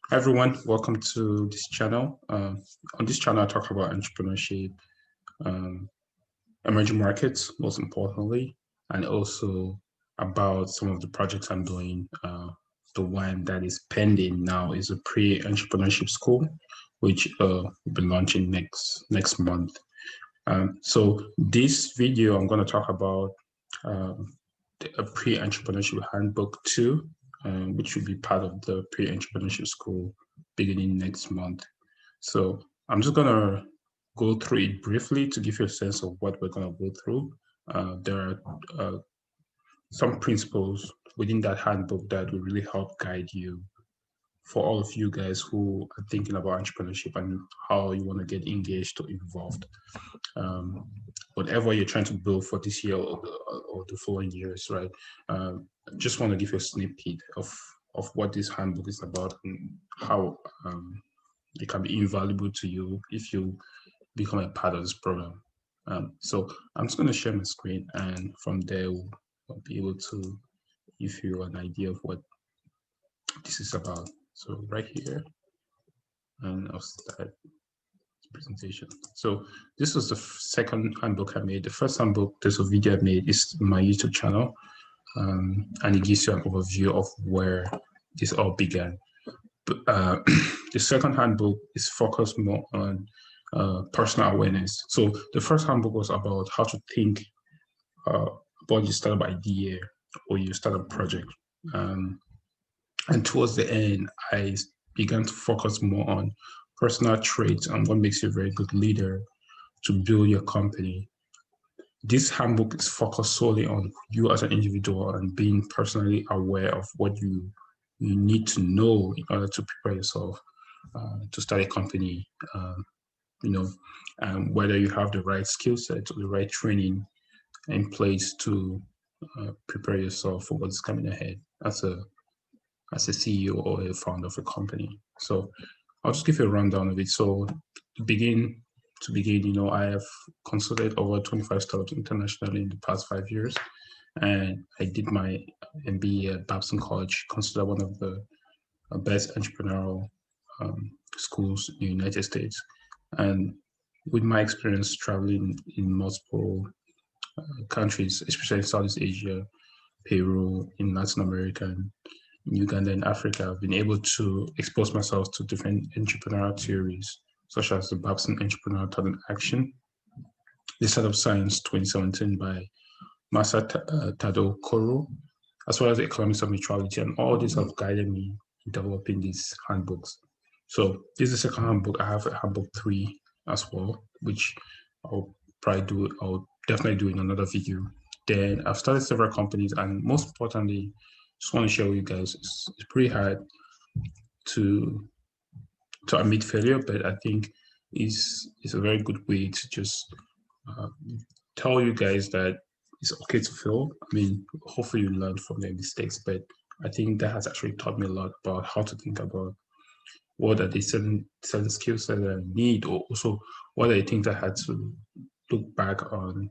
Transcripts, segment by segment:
Hi everyone, welcome to this channel. On this channel, I talk about entrepreneurship, um, emerging markets, most importantly, and also about some of the projects I'm doing. The one that is pending now is a pre-entrepreneurship school, which will be launching next month. So this video, I'm going to talk about a Pre-Entrepreneurship Handbook 2, which will be part of the Pre-Entrepreneurship School beginning next month. So I'm just going to go through it briefly to give you a sense of what we're going to go through. There are some principles within that handbook that will really help guide you for all of you guys who are thinking about entrepreneurship and how you want to get engaged or involved. Whatever you're trying to build for this year or the following years, right? I just want to give you a snippet of what this handbook is about and how it can be invaluable to you if you become a part of this program. So I'm just going to share my screen, and from there we'll be able to give you an idea of what this is about. So right here, and I'll start presentation. So this was the second handbook I made. The first handbook, there's a video I made, is my YouTube channel, and it gives you an overview of where this all began. But the second handbook is focused more on personal awareness. So the first handbook was about how to think about your startup idea or your startup project. And towards the end, I began to focus more on personal traits and what makes you a very good leader to build your company. This handbook is focused solely on you as an individual and being personally aware of what you need to know in order to prepare yourself to start a company. Whether you have the right skill set or the right training in place to prepare yourself for what's coming ahead as a CEO or a founder of a company. So I'll just give you a rundown of it. So to begin, I have consulted over 25 startups internationally in the past 5 years. And I did my MBA at Babson College, considered one of the best entrepreneurial schools in the United States. And with my experience traveling in multiple countries, especially in Southeast Asia, Peru, in Latin America, and in Uganda and Africa, I've been able to expose myself to different entrepreneurial theories, such as the Babson Entrepreneurial Talent Action, the Startup Science 2017 by Masa Tado Koro, as well as the Economics of Mutuality, and all these have guided me in developing these handbooks. So this is the second handbook. I have a handbook 3 as well, which I'll definitely do in another video. Then I've started several companies, and most importantly, just want to share with you guys, it's pretty hard to admit failure, but I think it's a very good way to just tell you guys that it's okay to fail. I mean, hopefully you learn from their mistakes, but I think that has actually taught me a lot about how to think about what are the certain skill sets that I need, or also what are the things I had to look back on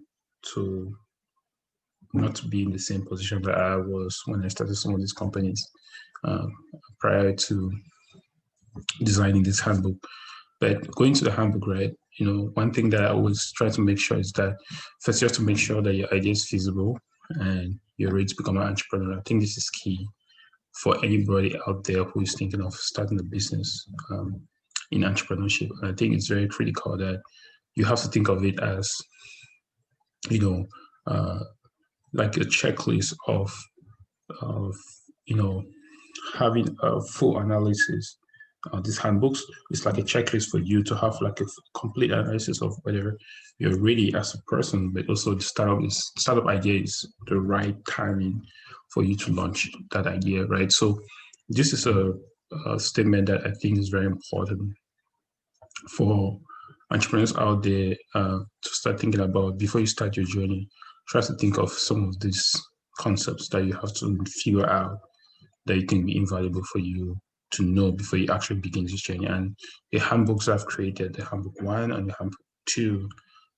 to not to be in the same position that I was when I started some of these companies prior to designing this handbook. But going to the handbook, right, one thing that I always try to make sure is that first you have to make sure that your idea is feasible and you're ready to become an entrepreneur. I think this is key for anybody out there who is thinking of starting a business in entrepreneurship. And I think it's very critical that you have to think of it as, like a checklist of having a full analysis. These handbooks is like a checklist for you to have like a complete analysis of whether you're ready as a person, but also the startup idea is the right timing for you to launch that idea, right? So this is a statement that I think is very important for entrepreneurs out there to start thinking about before you start your journey. Try to think of some of these concepts that you have to figure out that you think be invaluable for you to know before you actually begin this journey. And the handbooks I've created, the handbook 1 and the handbook 2,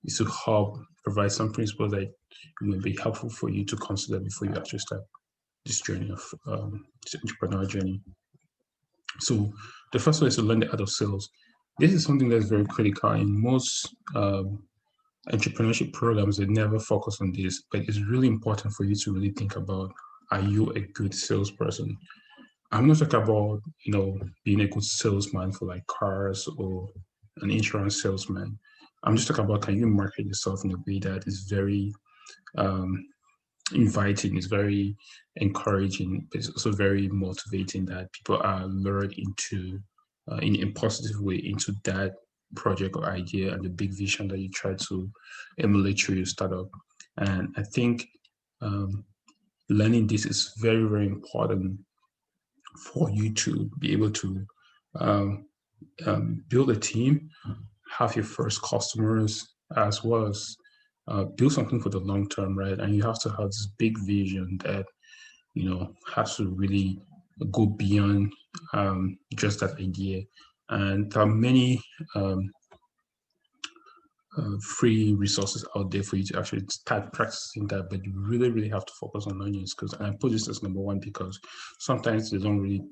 is to help provide some principles that may be helpful for you to consider before you actually start this journey of this entrepreneurial journey. So The first one is to learn the art of sales. This is something that's very critical in most entrepreneurship programs. They never focus on this, but it's really important for you to really think about, are you a good salesperson? I'm not talking about, being a good salesman for like cars or an insurance salesman. I'm just talking about, can you market yourself in a way that is very inviting, is very encouraging, but it's also very motivating, that people are lured into, in a positive way, into that project or idea and the big vision that you try to emulate through your startup. And I think learning this is very, very important for you to be able to um, build a team, have your first customers, as well as build something for the long term, right? And you have to have this big vision that has to really go beyond just that idea. And there are many free resources out there for you to actually start practicing that, but you really, really have to focus on learning skills. And I put this as number one because sometimes they don't really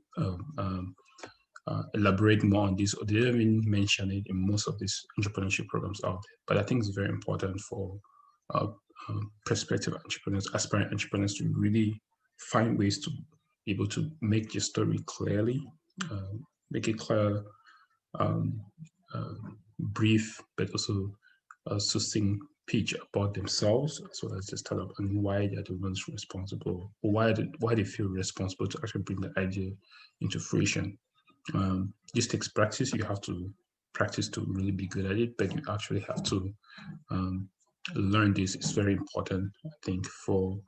elaborate more on this, or they don't even mention it in most of these entrepreneurship programs out there. But I think it's very important for uh, prospective entrepreneurs, aspiring entrepreneurs, to really find ways to be able to make your story clearly, make it clear, um, uh, brief, but also succinct pitch about themselves as well as the startup, and why they're the ones responsible, or why they feel responsible to actually bring the idea into fruition. This takes practice. You have to practice to really be good at it, but you actually have to learn this. It's very important, I think, for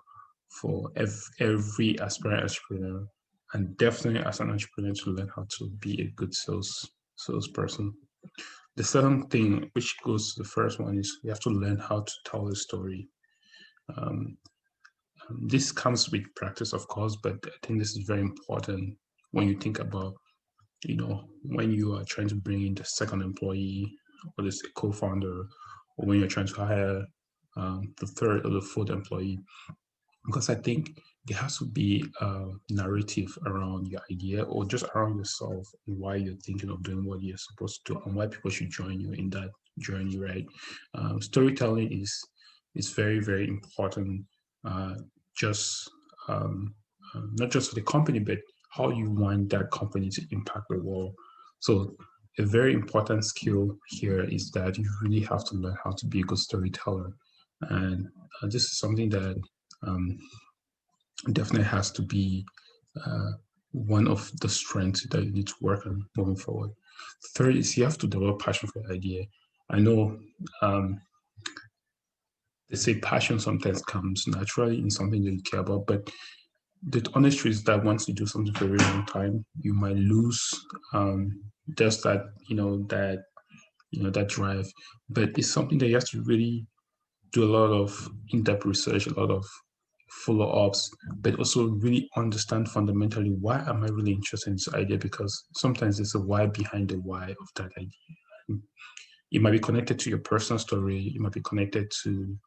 every aspiring entrepreneur, and definitely as an entrepreneur, to learn how to be a good salesperson. The second thing, which goes to the first one, is you have to learn how to tell a story. Um, this comes with practice, of course, but I think this is very important when you think about, when you are trying to bring in the second employee, or this co-founder, or when you're trying to hire the third or the fourth employee, because I think there has to be a narrative around your idea, or just around yourself, and why you're thinking of doing what you're supposed to do, and why people should join you in that journey, right? Storytelling is very, very important, just not just for the company, but how you want that company to impact the world. So a very important skill here is that you really have to learn how to be a good storyteller. And this is something that um, definitely has to be uh, one of the strengths that you need to work on moving forward. Third is you have to develop passion for the idea. I know they say passion sometimes comes naturally in something that you care about, but the honest truth is that once you do something for a very long time, you might lose just that, that drive. But it's something that you have to really do a lot of in-depth research, a lot of follow-ups, but also really understand fundamentally, why am I really interested in this idea? Because sometimes there's a why behind the why of that idea. It might be connected to your personal story. It might be connected to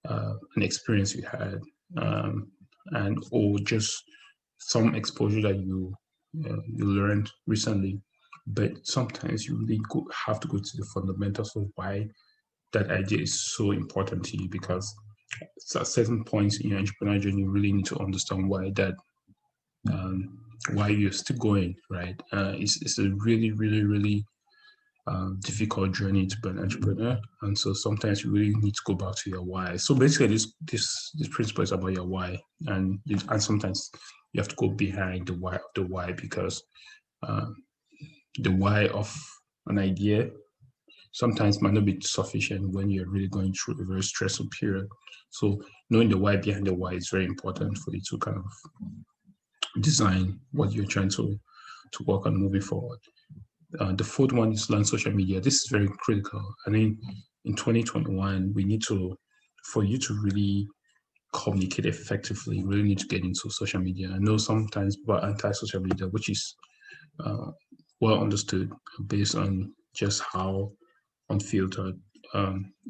an experience you had, and or just some exposure that you learned recently. But sometimes you really have to go to the fundamentals of why that idea is so important to you, because at certain points in your entrepreneurial journey, you really need to understand why you're still going, right? It's a really, really, really difficult journey to be an entrepreneur, and so sometimes you really need to go back to your why. So basically, this principle is about your why, and sometimes you have to go behind the why of the why, because uh, the why of an idea sometimes might not be sufficient when you're really going through a very stressful period. So knowing the why behind the why is very important for you to kind of design what you're trying to work on moving forward. The fourth one is learn social media. This is very critical. I mean, in 2021, we need to, for you to really communicate effectively, you really need to get into social media. I know sometimes people are anti-social media, which is well understood based on just how unfiltered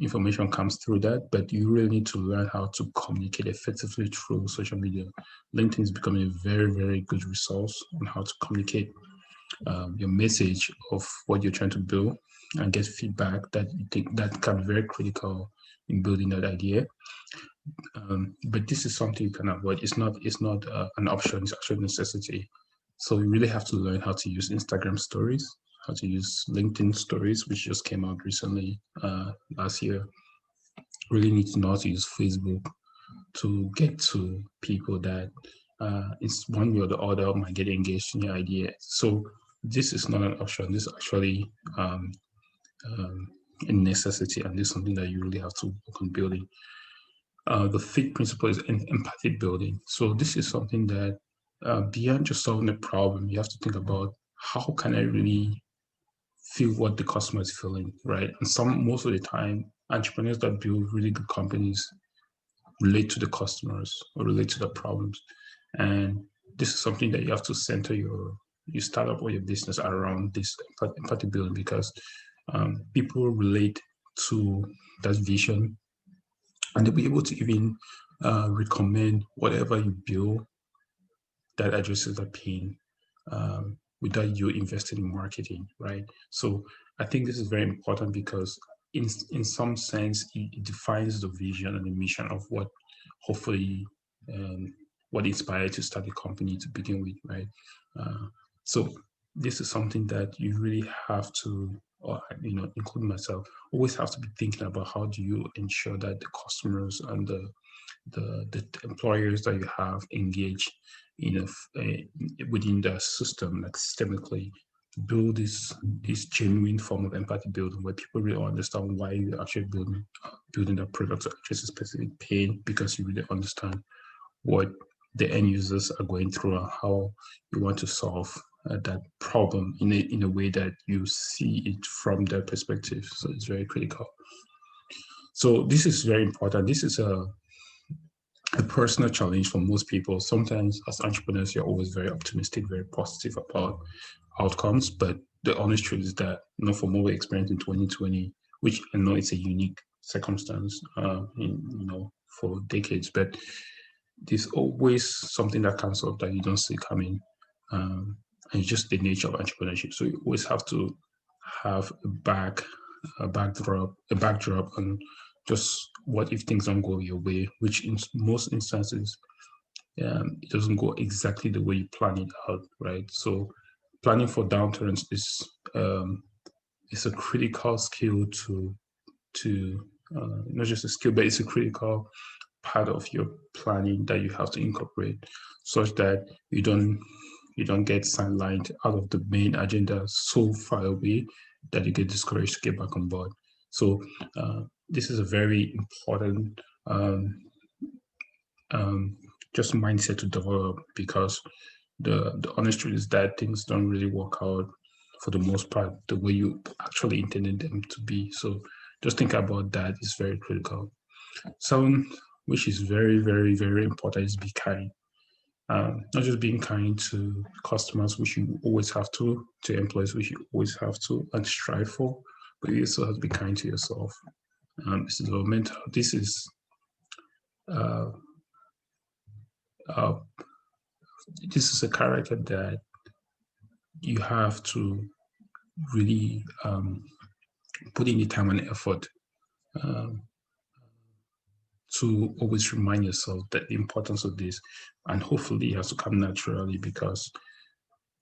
information comes through that, but you really need to learn how to communicate effectively through social media. LinkedIn is becoming a very, very good resource on how to communicate your message of what you're trying to build, and get feedback that you think that can be very critical in building that idea. But this is something you can avoid. It's not an option. It's actually a necessity. So you really have to learn how to use Instagram stories, how to use LinkedIn stories, which just came out recently last year. Really need to know how to use Facebook to get to people that it's one way or the other might get engaged in your idea. So this is not an option. This is actually a necessity, and this is something that you really have to work on building. The fifth principle is empathy building. So this is something that beyond just solving a problem, you have to think about how can I really feel what the customer is feeling, right? And most of the time, entrepreneurs that build really good companies relate to the customers or relate to the problems. And this is something that you have to center your startup or your business around, this empathy building, because people relate to that vision, and they'll be able to even recommend whatever you build that addresses the pain without you investing in marketing, right? So I think this is very important because in some sense, it defines the vision and the mission of what hopefully what inspired you to start the company to begin with, right? So this is something that you really have to, or including myself, always have to be thinking about how do you ensure that the customers and the employers that you have engage within the system, like systemically, build this genuine form of empathy building where people really understand why you're actually building that product to address a specific pain, because you really understand what the end users are going through and how you want to solve that problem in a way that you see it from their perspective. So it's very critical. So this is very important. This is a personal challenge for most people. Sometimes as entrepreneurs, you're always very optimistic, very positive about outcomes. But the honest truth is that, from what we experienced in 2020, which I know it's a unique circumstance, for decades, but there's always something that comes up that you don't see coming. And it's just the nature of entrepreneurship. So you always have to have a backdrop, and just what if things don't go your way, which in most instances, it doesn't go exactly the way you plan it out, right? So planning for downturns is a critical skill to not just a skill, but it's a critical part of your planning that you have to incorporate, such that you don't get sidelined out of the main agenda so far away that you get discouraged to get back on board. So this is a very important just mindset to develop, because the honest truth is that things don't really work out for the most part the way you actually intended them to be. So just think about that. It's very critical. Someone which is very, very, very important is be kind. Not just being kind to customers, which you always have to employees, which you always have to and strive for, but you also have to be kind to yourself. This is this is a character that you have to really put in the time and effort to always remind yourself that the importance of this, and hopefully it has to come naturally, because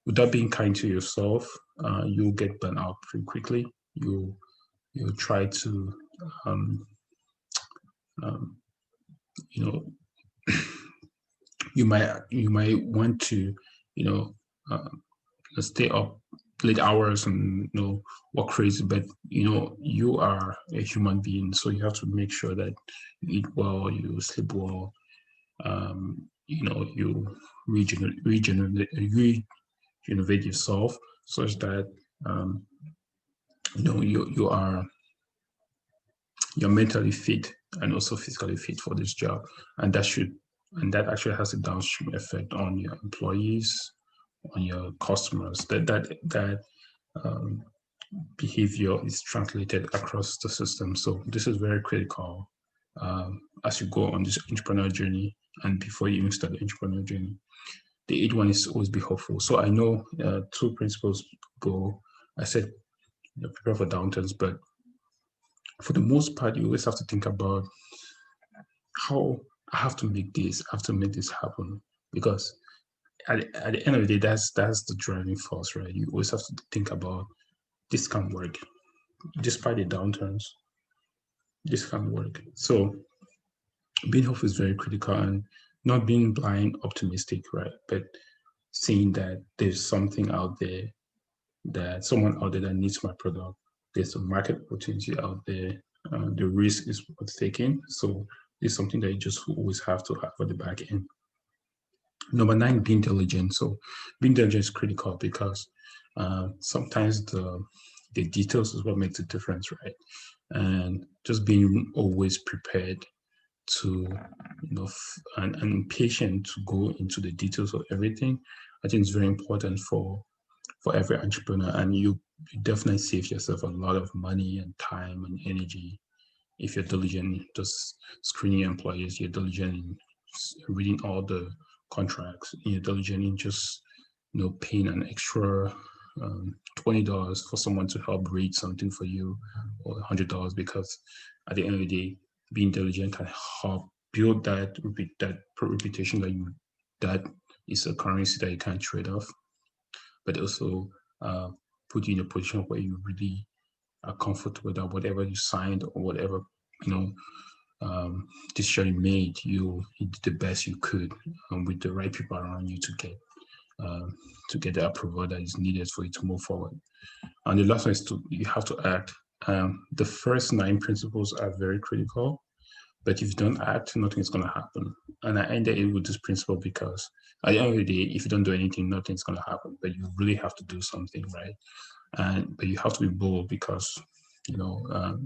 without being kind to yourself, you'll get burnt out pretty quickly. You'll try to you might want to stay up late hours and work crazy, but you are a human being, so you have to make sure that you eat well, you sleep well, you regenerate yourself, such that you're mentally fit and also physically fit for this job, and that actually has a downstream effect on your employees, on your customers. That behavior is translated across the system. So this is very critical as you go on this entrepreneurial journey, and before you even start the entrepreneurial journey. the eighth one is always be hopeful. So I know 2 principles ago, I said, prepare for downturns, but for the most part, you always have to think about how I have to make this, I have to make this happen, because at the end of the day, that's the driving force, right? You always have to think about this can work, despite the downturns. This can work. So being hopeful is very critical, and not being blind optimistic, right? But seeing that there's something out there, that someone out there that needs my product. There's a market opportunity out there. The risk is worth taking. So it's something that you just always have to have at the back end. Number 9, being diligent. So being diligent is critical, because sometimes the details is what makes a difference, right? And just being always prepared to, and patient to go into the details of everything, I think is very important for every entrepreneur. And you definitely save yourself a lot of money and time and energy if you're diligent, just screening your employees, you're diligent in reading all the contracts, you're diligent in just paying an extra $20 for someone to help read something for you, or $100, because at the end of the day, being diligent can help build that reputation that is a currency that you can't trade off, but also put you in a position where you really are comfortable that whatever you signed or whatever decision you made, you did the best you could with the right people around you to get the approval that is needed for you to move forward. And the last one is you have to act. The first 9 principles are very critical, but if you don't act, nothing is going to happen. And I ended it with this principle because at the end of the day, if you don't do anything, nothing's going to happen. But you really have to do something, right? But you have to be bold, because your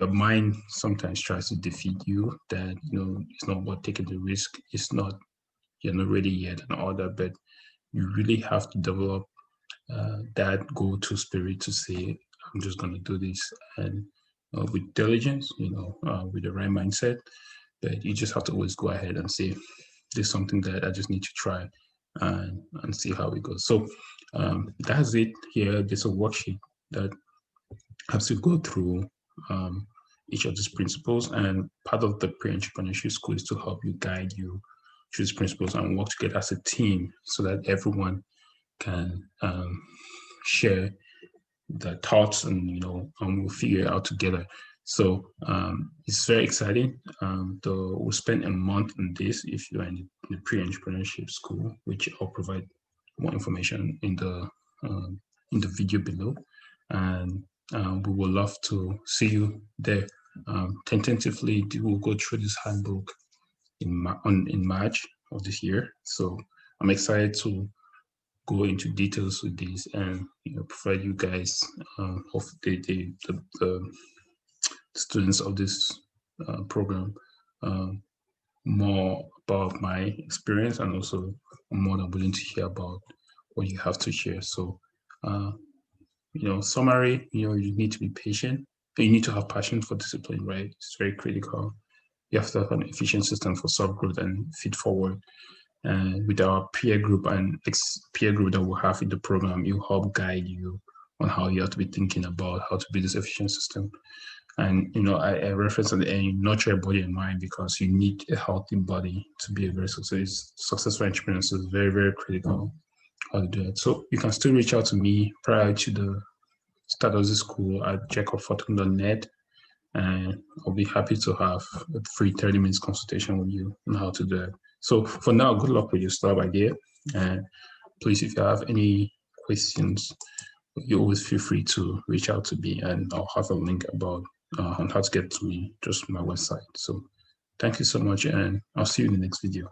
mind sometimes tries to defeat you. That it's not worth taking the risk. You're not ready yet, and all that. But you really have to develop that go-to spirit to say, I'm just going to do this, and with diligence, with the right mindset. But you just have to always go ahead and say, there's something that I just need to try and see how it goes. So that's it here. There's a worksheet that helps you go through each of these principles, and part of the pre-entrepreneurship school is to help you guide you through these principles and work together as a team, so that everyone can share their thoughts, and we'll figure it out together. So it's very exciting. We'll spend a month on this if you're in the pre-entrepreneurship school, which I'll provide more information in the video below. And we would love to see you there. Tentatively, we'll go through this handbook in March of this year. So I'm excited to go into details with this and provide you guys, of the students of this program, more about my experience, and also I'm more than willing to hear about what you have to share. So summary, you need to be patient. You need to have passion for discipline, right? It's very critical. You have to have an efficient system for self-growth and feed forward. And with our peer group and peer group that we'll have in the program, you help guide you on how you have to be thinking about how to build this efficient system. And I reference at the end, nurture your body and mind, because you need a healthy body to be a very successful entrepreneur. So it's very, very critical how to do it. So you can still reach out to me prior to the start of the school at jacob.fohtung.net, and I'll be happy to have a free 30 minutes consultation with you on how to do it. So for now, good luck with your startup idea. And please, if you have any questions, you always feel free to reach out to me, and I'll have a link about on how to get to me, just my website. So thank you so much, and I'll see you in the next video.